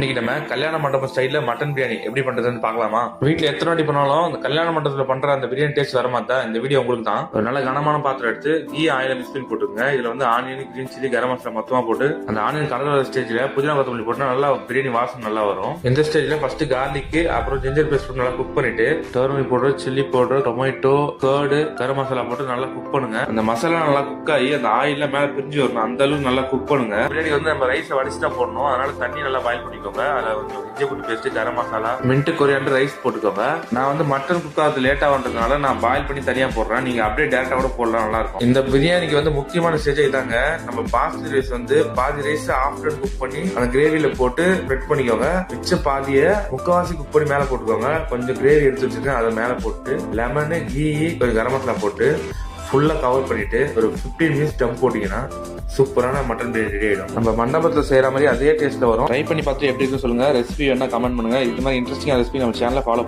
இன்னைக்கு நம்ம கல்யாண மண்டபம் ஸ்டைல்ல மட்டன் பிரியாணி எப்படி பண்றதுன்னு பார்க்கலாமா? வீட்டுல எத்தனை வாட்டி பண்ணாலும் அந்த கல்யாண மண்டபத்துல பண்ற அந்த பிரியாணி டேஸ்ட் வர மாட்டா. இந்த வீடியோ உங்களுக்கு தான். ஒரு நல்ல கனமான பாத்திரம் எடுத்து கீ ஆயில மிக்ஸ் பண்ணி போட்டுங்க. இதுல வந்து onion, green chilli, garam masala மொத்தமா போட்டு அந்த ஆனியன் கலர் வர ஸ்டேஜ்ல புதினா கொத்தமல்லி போட்டு நல்லா பிரியாணி வாசம் நல்லா வரும். இந்த ஸ்டேஜ்ல ஃபர்ஸ்ட் கார்லிக் அப்புறம் ஜிஞ்சர் பேஸ்ட் நல்லா குக் பண்ணிட்டு turmeric powder, chilli powder, tomato, curd, garam masala போட்டு நல்லா குக் பண்ணுங்க. அந்த மசாலா நல்லா குக் ஆகி அந்த ஆயில மேல பிரிஞ்சு வரணும். அந்த அளவுக்கு நல்லா குக் பண்ணுங்க. பிரியாணி வந்து நம்ம ரைஸ் வடிச்சுதான் போடணும். அதனால தண்ணி நல்லா பாயில் பண்ணிக்கோங்க. அதுல கொஞ்சம் இஞ்சி பூண்டு paste, garam masala, mint, coriander, rice போட்டுக்கோங்க. நான் வந்து மட்டன் குக் ஆகுது லேட்டா வந்ததுனால நான் பாயில் பண்ணி தனியா போடுறேன். நீங்க அப்படியே டேரக்டா கூட போடலாம், நல்லா இருக்கும். இந்த பிரியாணிக்கு வந்து முக்கியமான ஸ்டேஜ் இதாங்க. நம்ம பாஸ்மதி ரைஸ் வந்து பாதி ரைஸ் ஆஃப்டர் குக் பண்ணி அந்த கிரேவில போட்டு ஸ்ப்ரெட் பண்ணிக்கோங்க. மிச்ச பாதிய முக்காவாசி குக் பண்ணி மேல போட்டுக்கோங்க. கொஞ்சம் கிரேவி எடுத்து வச்சிருக்கேன், அதை மேல போட்டு லெமனு, கீ, ஒரு கரம் மசாலா போட்டு ஃபுல்லா கவர் பண்ணிட்டு ஒரு 15 மினிட்ஸ் டம் போட்டீங்கன்னா சூப்பரான மட்டன் பிரியாணி ரெடி ஆயிடும். நம்ம மண்டபத்தில் செய்யற மாதிரி அதே டேஸ்ட்ல வரும். ட்ரை பண்ணி பார்த்து எப்படி இருக்கு சொல்லுங்க. ரெசிபி வேணா கமெண்ட் பண்ணுங்க. இது மாதிரி இன்ட்ரெஸ்டிங் ரெசிபி நம்ம சேனலை ஃபாலோ